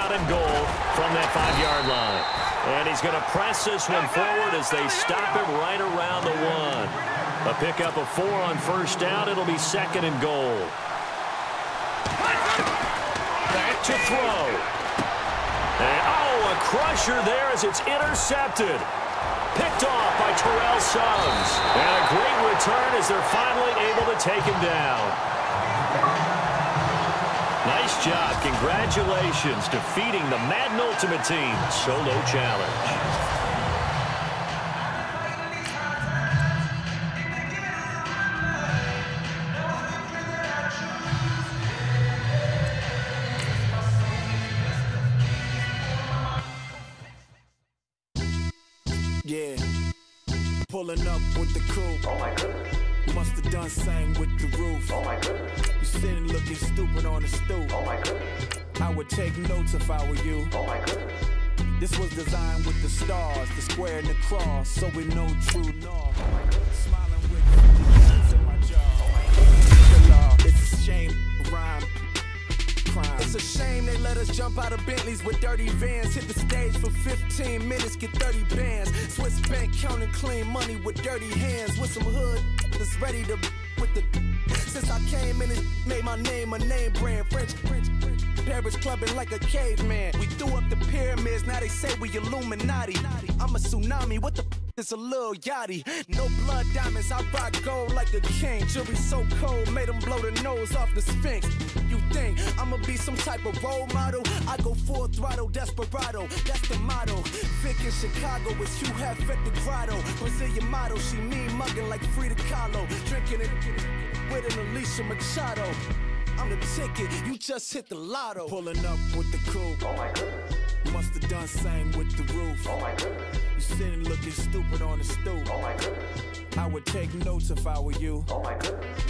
down and goal from that 5-yard line. And he's going to press this one forward as they stop him right around the 1. A pickup of 4 on first down. It'll be 2nd and goal. Back to throw. And, a crusher there as it's intercepted. Picked off by Terrell Suggs. And a great return as they're finally able to take him down. Nice job. Congratulations. Defeating the Madden Ultimate Team solo challenge. Yeah, pulling up with the coupe. Oh my goodness. Must have done same with the roof. Oh my goodness. You sitting looking stupid on the stoop. Oh my goodness. I would take notes if I were you. Oh my goodness. This was designed with the stars, the square and the cross, so we know true north. Smiling with the in my jaw. It's a shame, rhyme. It's a shame they let us jump out of Bentleys with dirty vans. Hit the stage for 15 minutes, get 30 bands. Swiss bank counting clean money with dirty hands. With some hood that's ready to with the. Since I came in, it made my name a name brand. French. Paris clubbing like a caveman. We threw up the pyramids, now they say we Illuminati. I'm a tsunami, what the is a little yachty. No blood diamonds, I rock gold like a king. Jewelry so cold, made them blow the nose off the Sphinx. You think I'ma be some type of role model? I go full throttle, desperado, that's the motto. Vic in Chicago is Hugh Hef at the grotto. Brazilian model, she mean mugging like Frida Kahlo. Drinking it with an Alicia Machado. I'm the ticket, you just hit the lotto. Pulling up with the coupe. Oh my goodness. Must have done same with the roof. Oh my goodness. You sitting looking stupid on the stoop. Oh my goodness. I would take notes if I were you. Oh my goodness.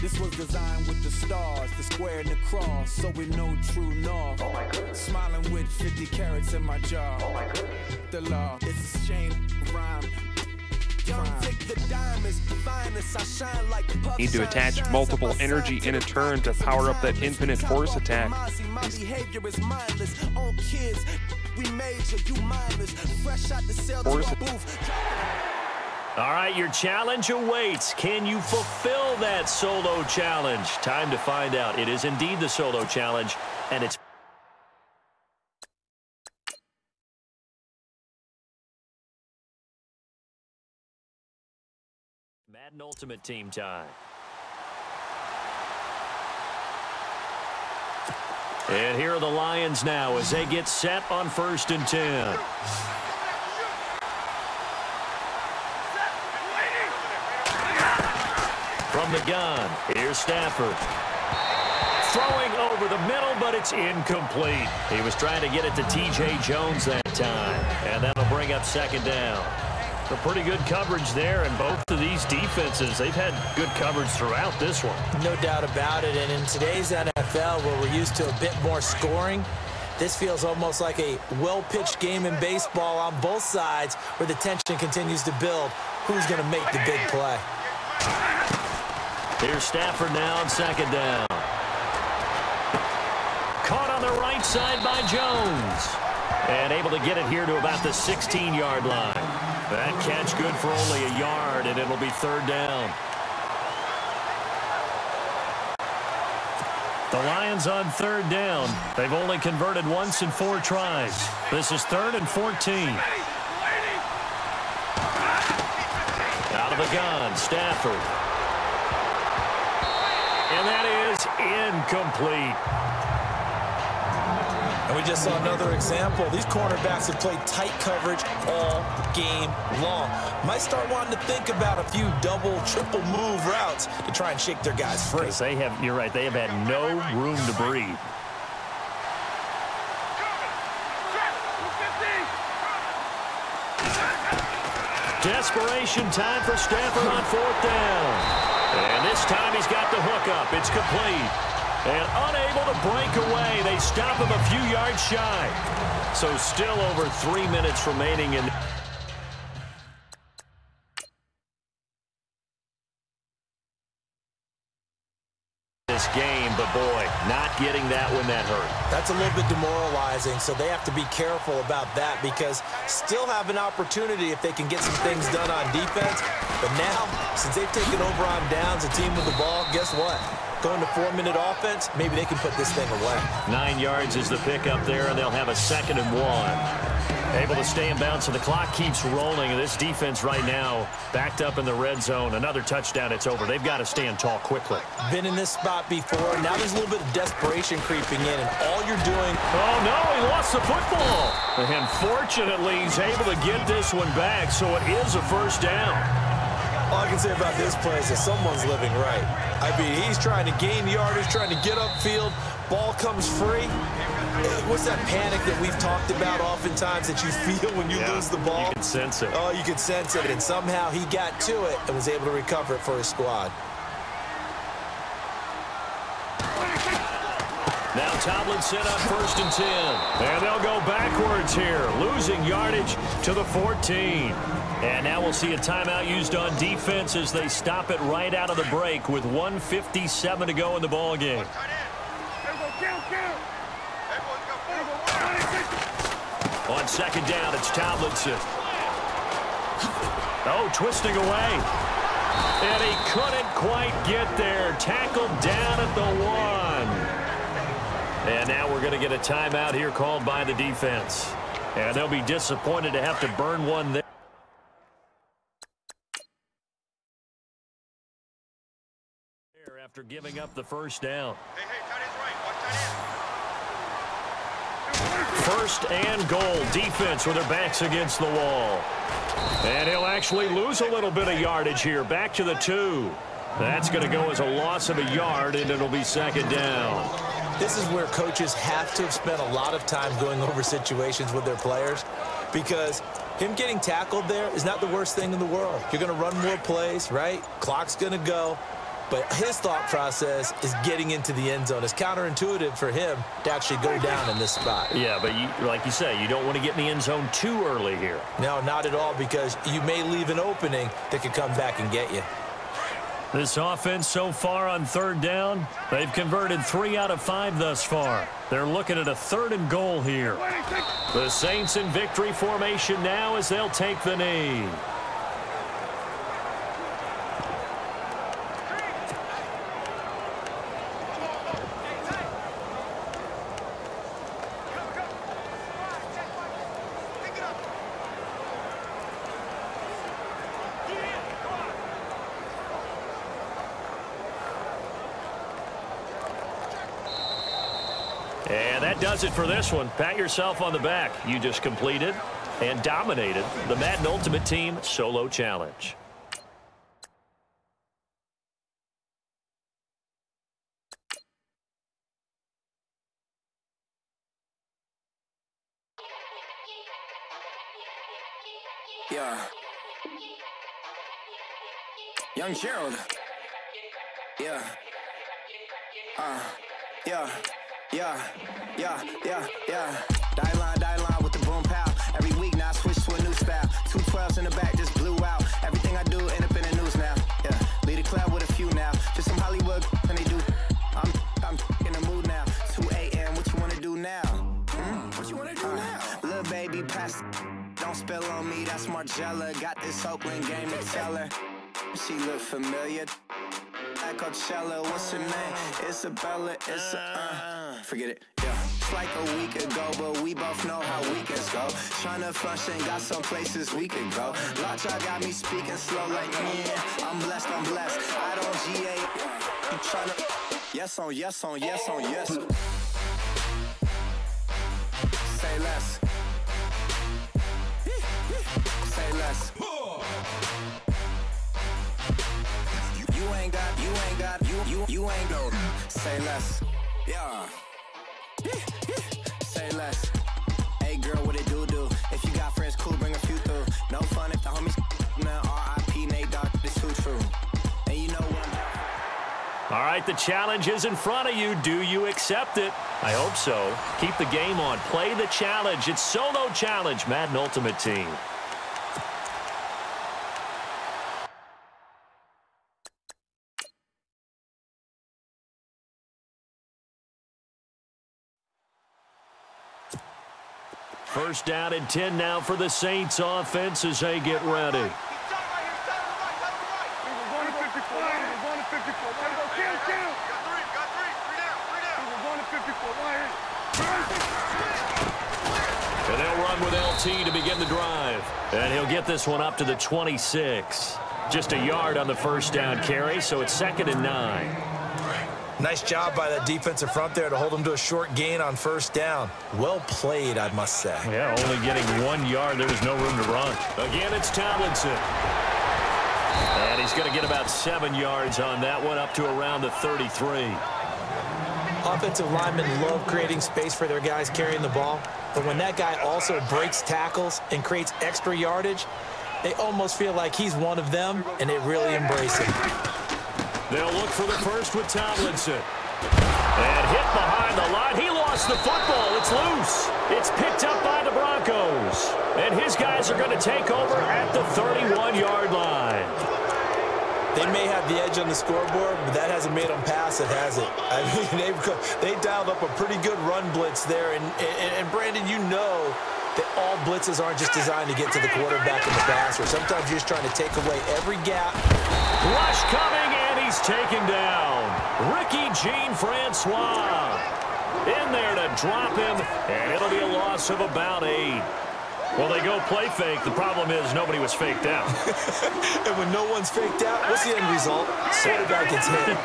This was designed with the stars, the square and the cross, so we know true north. Oh my goodness. Smiling with 50 carats in my jaw. Oh my goodness. The law, it's a shame, rhyme. Young Vic, the diamonds, finest, I shine like puff. Need to attach multiple energy in a turn to power up that infinite force attack. My behavior is mindless. On kids, we major, you mindless. Fresh out the cell to a booth. All right, your challenge awaits. Can you fulfill that solo challenge? Time to find out. It is indeed the solo challenge, and it's Madden Ultimate Team time. And here are the Lions now as they get set on 1st and 10. From the gun, here's Stafford. Throwing over the middle, but it's incomplete. He was trying to get it to T.J. Jones that time, and that'll bring up 2nd down. So pretty good coverage there, and both of these defenses, they've had good coverage throughout this one. No doubt about it, and in today's NFL, where we're used to a bit more scoring, this feels almost like a well-pitched game in baseball on both sides where the tension continues to build. Who's going to make the big play? Here's Stafford now on 2nd down. Caught on the right side by Jones. And able to get it here to about the 16-yard line. That catch good for only a yard, and it'll be 3rd down. The Lions on 3rd down. They've only converted once in 4 tries. This is 3rd and 14. Out of the gun, Stafford. And that is incomplete. And we just saw another example. These cornerbacks have played tight coverage all game long. Might start wanting to think about a few double, triple move routes to try and shake their guys free. They have, you're right, they have had no room to breathe. Desperation time for Stafford on 4th down. And this time he's got the hookup. It's complete. And unable to break away, they stop him a few yards shy. So still over 3 minutes remaining in this game. But boy, not getting that when that hurt. That's a little bit demoralizing, so they have to be careful about that because still have an opportunity if they can get some things done on defense. But now, since they've taken over on downs, a team with the ball, guess what? Going to 4-minute offense, maybe they can put this thing away. 9 yards is the pickup there, and they'll have a 2nd and 1. Able to stay in bounds, so the clock keeps rolling. And this defense right now backed up in the red zone. Another touchdown, it's over. They've got to stand tall quickly. Been in this spot before. Now there's a little bit of desperation creeping in, and all you're doing... Oh, no, he lost the football. And fortunately, he's able to get this one back, so it is a 1st down. All I can say about this play is that someone's living right. I mean, he's trying to gain yardage, trying to get upfield. Ball comes free. What's that panic that we've talked about oftentimes that you feel when you lose the ball? You can sense it. Oh, you can sense it. And somehow he got to it and was able to recover it for his squad. Now Tomlinson on 1st and 10. And they'll go backwards here, losing yardage to the 14. And now we'll see a timeout used on defense as they stop it right out of the break with 1:57 to go in the ball game. On 2nd down, it's Tomlinson. Oh, twisting away. And he couldn't quite get there. Tackled down at the 1. And now we're going to get a timeout here called by the defense. And they'll be disappointed to have to burn one there. After giving up the 1st down. First and goal. Defense with their backs against the wall. And he'll actually lose a little bit of yardage here. Back to the 2. That's going to go as a loss of a yard, and it'll be 2nd down. This is where coaches have to have spent a lot of time going over situations with their players because him getting tackled there is not the worst thing in the world. You're going to run more plays, right? Clock's going to go. But his thought process is getting into the end zone. It's counterintuitive for him to actually go down in this spot. Yeah, but like you say, you don't want to get in the end zone too early here. No, not at all, because you may leave an opening that could come back and get you. This offense so far on 3rd down, they've converted 3 out of 5 thus far. They're looking at a 3rd and goal here. The Saints in victory formation now as they'll take the knee. And that does it for this one. Pat yourself on the back. You just completed and dominated the Madden Ultimate Team Solo Challenge. Yeah. Young Gerald. Yeah. Yeah. Die line with the boom pow. Every week now I switch to a new style. 212s in the back just blew out. Everything I do end up in the news now. Yeah, lead a club with a few now. Just some Hollywood and they do. I'm in the mood now. 2 a.m. What you wanna do now? What you wanna do now? Little baby pass. Don't spill on me. That's Margella. Got this Oakland game to tell her. She look familiar. At Coachella, what's her name? Isabella, forget it, yeah. It's like a week ago, but we both know how weekends go. Tryna function, got some places we could go. Lot y'all got me speaking slow like, yeah, I'm blessed. I don't GA, you tryna, yes on yes. Say less. Say less. You ain't go. Say less. Yeah. Say less. Hey girl, what it do? If you got friends, cool, bring a few through. No fun if the homies now R.I.P. Nate Dogg, it's too true. And you know what? All right, the challenge is in front of you. Do you accept it? I hope so. Keep the game on. Play the challenge. It's Solo Challenge, Madden Ultimate Team. First down and 10 now for the Saints offense as they get ready. And they'll run with LT to begin the drive. And he'll get this one up to the 26. Just a yard on the first down carry, so it's 2nd and 9. Nice job by that defensive front there to hold him to a short gain on first down. Well played, I must say. Yeah, only getting 1 yard. There was no room to run. Again, it's Tomlinson. And he's going to get about 7 yards on that one, up to around the 33. Offensive linemen love creating space for their guys carrying the ball. But when that guy also breaks tackles and creates extra yardage, they almost feel like he's one of them, and they really embrace him. They'll look for the first with Tomlinson. And hit behind the line. He lost the football. It's loose. It's picked up by the Broncos. And his guys are going to take over at the 31-yard line. They may have the edge on the scoreboard, but that hasn't made them pass it, has it? I mean, they dialed up a pretty good run blitz there. And Brandon, you know that all blitzes aren't just designed to get to the quarterback in the passer. Sometimes you're just trying to take away every gap. Rush coming, and he's taken down. Ricky Jean-Francois in there to drop him, and it'll be a loss of about 8. Well, they go play fake. The problem is nobody was faked out. And when no one's faked out, what's the end result? Quarterback gets hit.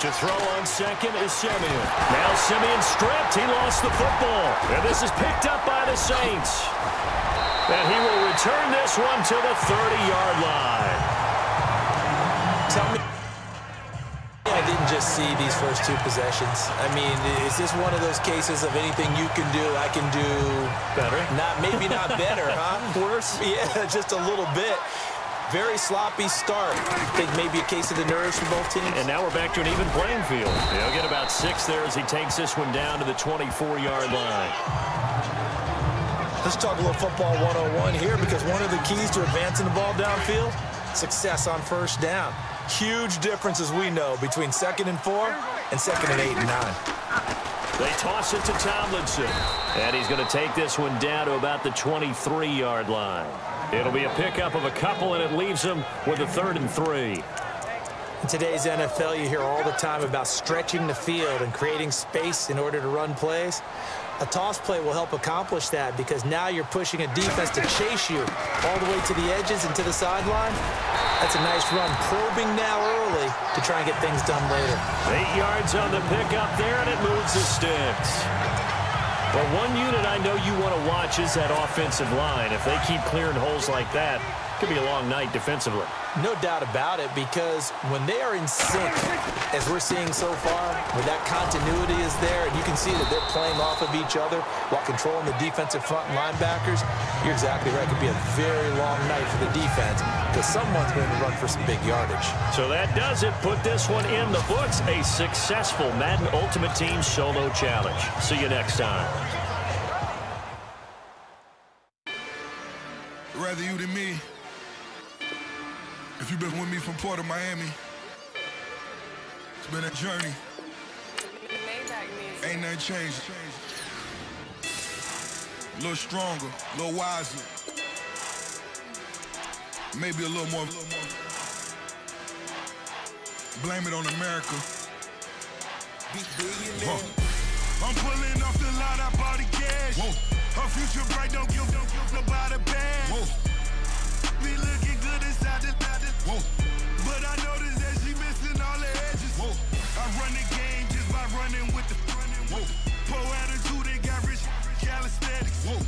To throw on second is Simeon. Now Simeon stripped. He lost the football. And this is picked up by the Saints. And he will return this one to the 30-yard line. Tell me I didn't just see these first 2 possessions. I mean, is this one of those cases of anything you can do, I can do better? Maybe not better, huh? Worse? Yeah, just a little bit. Very sloppy start. I think maybe a case of the nerves for both teams. And now we're back to an even playing field. He'll get about 6 there as he takes this one down to the 24-yard line. Let's talk a little football 101 here, because one of the keys to advancing the ball downfield, success on first down. Huge difference, as we know, between 2nd and 4 and 2nd and 8 and 9. They toss it to Tomlinson. And he's going to take this one down to about the 23-yard line. It'll be a pickup of a couple, and it leaves him with a 3rd and 3. In today's NFL, you hear all the time about stretching the field and creating space in order to run plays. A toss play will help accomplish that, because now you're pushing a defense to chase you all the way to the edges and to the sideline. That's a nice run, probing now early to try and get things done later. 8 yards on the pickup there, and it moves the sticks. Well, one unit I know you want to watch is that offensive line. If they keep clearing holes like that, it could be a long night defensively. No doubt about it, because when they are in sync, as we're seeing so far, when that continuity is there, and you can see that they're playing off of each other while controlling the defensive front and linebackers, you're exactly right. It could be a very long night for the defense, because someone's going to run for some big yardage. So that does it. Put this one in the books. A successful Madden Ultimate Team Solo Challenge. See you next time. Rather you than me. If you've been with me from Port of Miami, it's been a journey. Ain't nothing changed. A little stronger, a little wiser. Maybe a little more. Blame it on America. I'm pulling off the line, I bought the cash. Whoa. Her future bright, don't give nobody a bad. Whoa. Be looking good inside the whoa. But I noticed that she missing all the edges. Whoa. I run the game just by running with the whoa. Poor attitude, they got rich calisthenics. Whoa.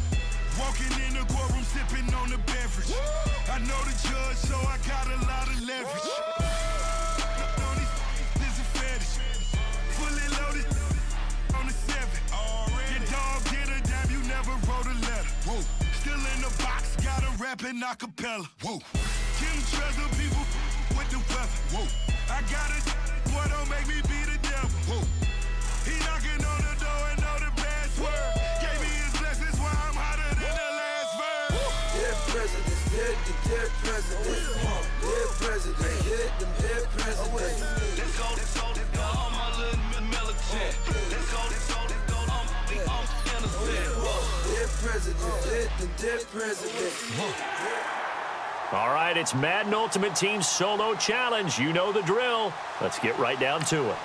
Walking in the courtroom, sipping on the beverage. Whoa. I know the judge, so I got a lot of leverage. This is a fetish. Fully loaded on the 7. Your dog get a dime, you never wrote a letter. Whoa. Still in the box, got a rapping acapella. Whoa. Kim treasure people with the weapon. Whoa. I got it, boy, don't make me be the devil. Whoa. He knocking on the door and know the password. Gave me his blessings while I'm hotter than the last verse. Dead presidents, dead presidents. Dead presidents, dead presidents. Let's go, all my little militant. dead president. All right, it's Madden Ultimate Team Solo Challenge. You know the drill. Let's get right down to it.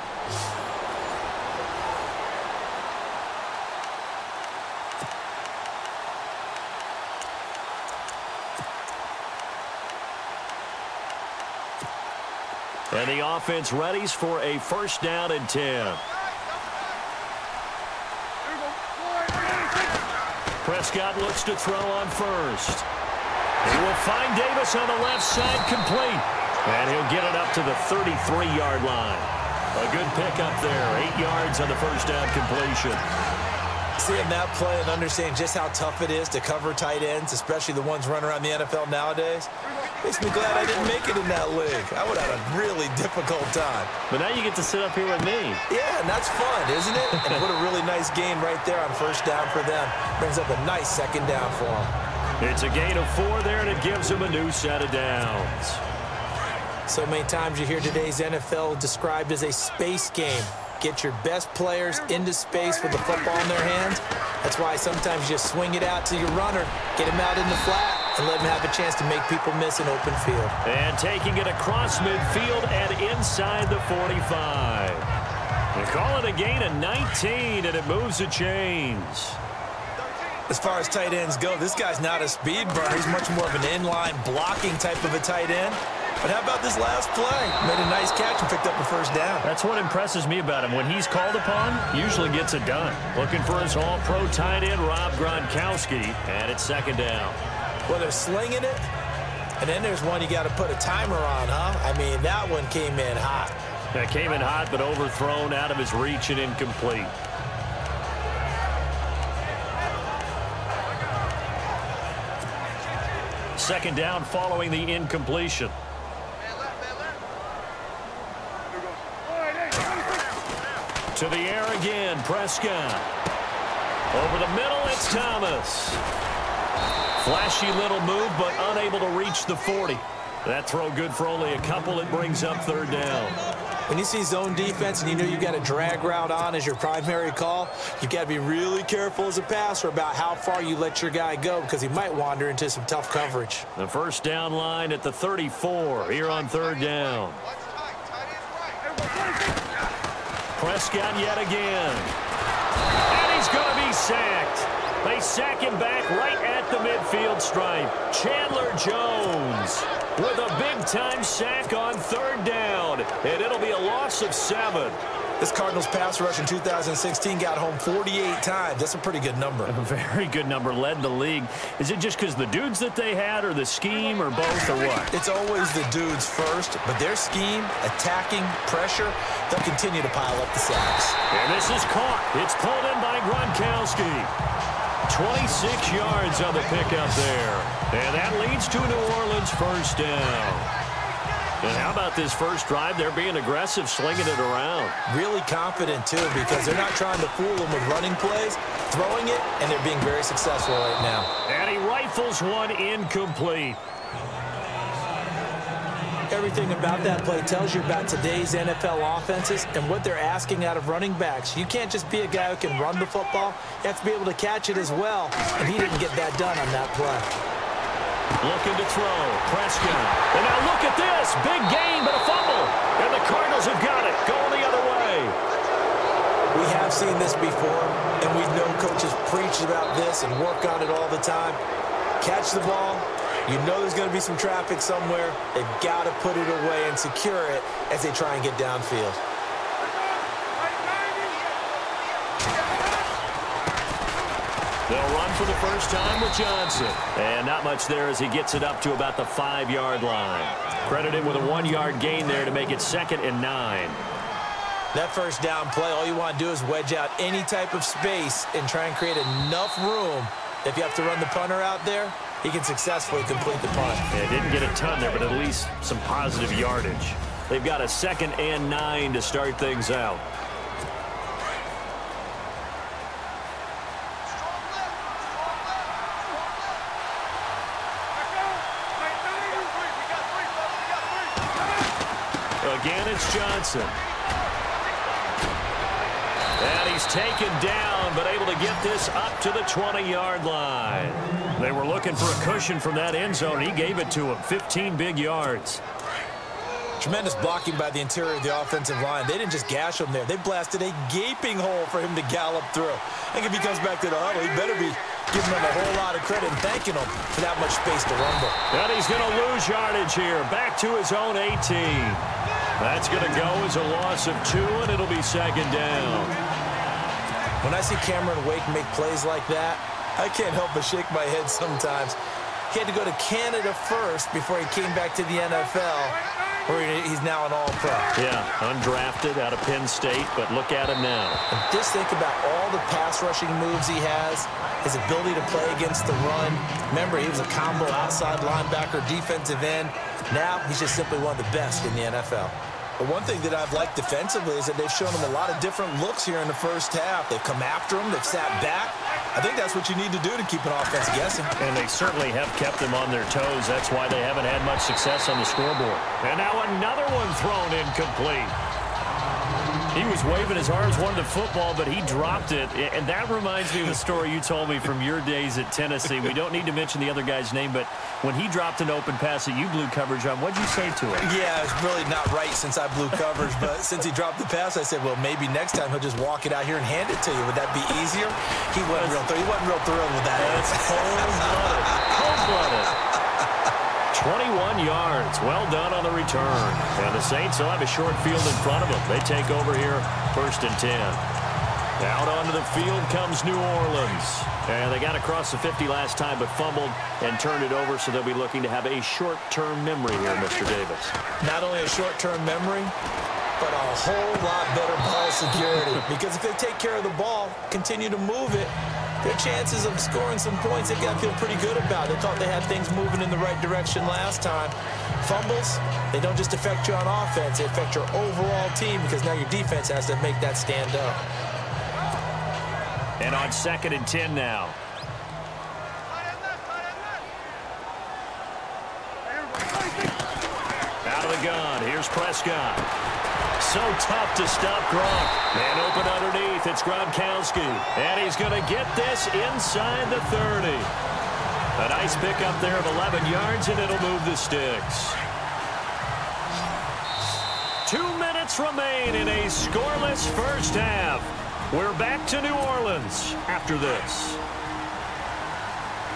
And the offense readies for a first down and 10. Prescott looks to throw on first. He will find Davis on the left side, complete. And he'll get it up to the 33-yard line. A good pickup there, 8 yards on the first down completion. Seeing that play and understanding just how tough it is to cover tight ends, especially the ones running around the NFL nowadays, makes me glad I didn't make it in that league. I would have had a really difficult time. But now you get to sit up here with me. Yeah, and that's fun, isn't it? And what a really nice game right there on first down for them. Brings up a nice second down for them. It's a gain of 4 there, and it gives them a new set of downs. So many times you hear today's NFL described as a space game. Get your best players into space with the football in their hands. That's why sometimes you just swing it out to your runner, get him out in the flat, and let him have a chance to make people miss an open field. And taking it across midfield and inside the 45. They call it a gain of 19, and it moves the chains. As far as tight ends go, this guy's not a speed burner. He's much more of an inline blocking type of a tight end. But how about this last play? Made a nice catch and picked up a first down. That's what impresses me about him. When he's called upon, usually gets it done. Looking for his all-pro tight end, Rob Gronkowski, and it's second down. Well, they're slinging it, and then there's one you got to put a timer on, huh? I mean, that one came in hot. That came in hot, but overthrown, out of his reach, and incomplete. Second down following the incompletion. To the air again, Prescott. Over the middle, it's Thomas. Flashy little move, but unable to reach the 40. That throw good for only a couple. It brings up third down. When you see zone defense and you know you've got a drag route on as your primary call, you've got to be really careful as a passer about how far you let your guy go because he might wander into some tough coverage. The first down line at the 34 here on third down. Prescott yet again. And he's going to be sacked. They sack him back right at the midfield stripe. Chandler Jones with a big-time sack on third down. And it'll be a loss of 7. This Cardinals pass rush in 2016 got home 48 times. That's a pretty good number. A very good number, led the league. Is it just because the dudes that they had or the scheme or both or what? It's always the dudes first, but their scheme, attacking, pressure, they'll continue to pile up the sacks. And this is caught. It's pulled in by Gronkowski. 26 yards on the pickup there. And that leads to New Orleans first down. And how about this first drive? They're being aggressive, slinging it around. Really confident, too, because they're not trying to fool them with running plays, throwing it, and they're being very successful right now. And he rifles one incomplete. Everything about that play tells you about today's NFL offenses and what they're asking out of running backs. You can't just be a guy who can run the football. You have to be able to catch it as well, and he didn't get that done on that play. Looking to throw. Prescott. And now look at this. Big gain, but a fumble. And the Cardinals have got it. Going the other way. We have seen this before, and we know coaches preach about this and work on it all the time. Catch the ball. You know there's going to be some traffic somewhere. They've got to put it away and secure it as they try and get downfield. They'll run for the first time with Johnson. And not much there as he gets it up to about the 5-yard line. Credit him with a 1-yard gain there to make it 2nd and 9. That first down play, all you want to do is wedge out any type of space and try and create enough room. If you have to run the punter out there, he can successfully complete the punt. Yeah, didn't get a ton there, but at least some positive yardage. They've got a 2nd and 9 to start things out. Again, it's Johnson. And he He's taken down, but able to get this up to the 20-yard line. They were looking for a cushion from that end zone. He gave it to him, 15 big yards. Tremendous blocking by the interior of the offensive line. They didn't just gash him there. They blasted a gaping hole for him to gallop through. I think if he comes back to the huddle, he better be giving them a whole lot of credit and thanking them for that much space to rumble. And he's going to lose yardage here. Back to his own 18. That's going to go as a loss of 2, and it'll be second down. When I see Cameron Wake make plays like that, I can't help but shake my head sometimes. He had to go to Canada first before he came back to the NFL, where he's now an all-pro. Yeah, undrafted out of Penn State, but look at him now. And just think about all the pass-rushing moves he has, his ability to play against the run. Remember, he was a combo outside linebacker, defensive end. Now, he's just simply one of the best in the NFL. But one thing that I've liked defensively is that they've shown him a lot of different looks here in the first half. They've come after him. They've sat back. I think that's what you need to do to keep an offense guessing. And they certainly have kept them on their toes. That's why they haven't had much success on the scoreboard. And now another one thrown incomplete. He was waving as hard as wanted to football, but he dropped it. And that reminds me of a story you told me from your days at Tennessee. We don't need to mention the other guy's name, but when he dropped an open pass that you blew coverage on, what'd you say to him? Yeah, it's really not right since I blew coverage, but since he dropped the pass, I said, well, maybe next time he'll just walk it out here and hand it to you. Would that be easier? He wasn't real thrilled with that. That's cold-blooded. Cold-blooded. 21 yards. Well done on the return. And the Saints will have a short field in front of them. They take over here, 1st and 10. Out onto the field comes New Orleans. And they got across the 50 last time, but fumbled and turned it over, so they'll be looking to have a short-term memory here, Mr. Davis. Not only a short-term memory, but a whole lot better ball security. Because if they take care of the ball, continue to move it, their chances of scoring some points, they've got to feel pretty good about. They thought they had things moving in the right direction last time. Fumbles, they don't just affect you on offense, they affect your overall team because now your defense has to make that stand up. And on 2nd and 10 now. Out of the gun, here's Prescott. So tough to stop Gronk. Man open underneath, it's Gronkowski. And he's going to get this inside the 30. A nice pickup there of 11 yards, and it'll move the sticks. 2 minutes remain in a scoreless first half. We're back to New Orleans after this.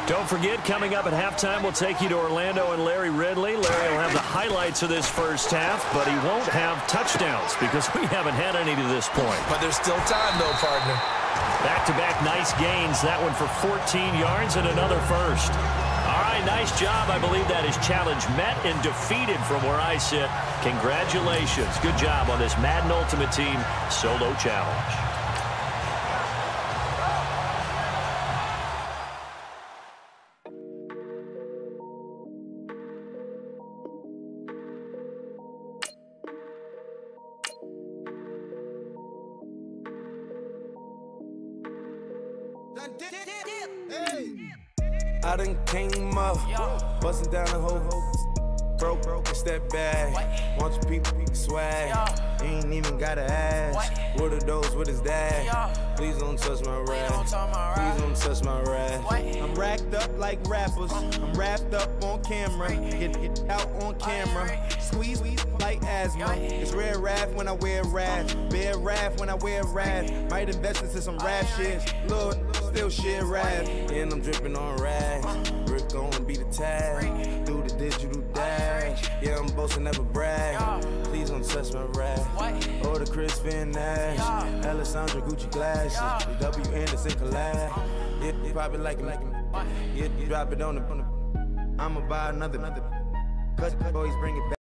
Don't forget, coming up at halftime, we'll take you to Orlando and Larry Ridley. Larry will have the highlights of this first half, but he won't have touchdowns because we haven't had any to this point. But there's still time, though, partner. Back-to-back nice gains. That one for 14 yards and another first. All right, nice job. I believe that is challenge met and defeated from where I sit. Congratulations. Good job on this Madden Ultimate Team solo challenge. I done came up, busting down the whole broke and step back. Want your people swag, you ain't even gotta ask. What are those with his dad? Please don't touch my rap. Please don't touch my rap. I'm racked up like rappers. I'm wrapped up on camera. Get out on camera. Squeeze like asthma. It's rare wrath when I wear wrath. Bear wrath when I wear wrath. Might invest into some rap shit. Lord, still shit rap. And I'm dripping on rags. Rick gonna be the tag. Through the digital dash. Yeah, I'm boasting, never brag. Please don't touch my rap. Or the Chris Finn Nash. Alessandra Gucci glasses. The W Anderson collab. Yeah, you pop it like it. Yeah, you drop it on the. I'ma buy another. Cause boys bring it back.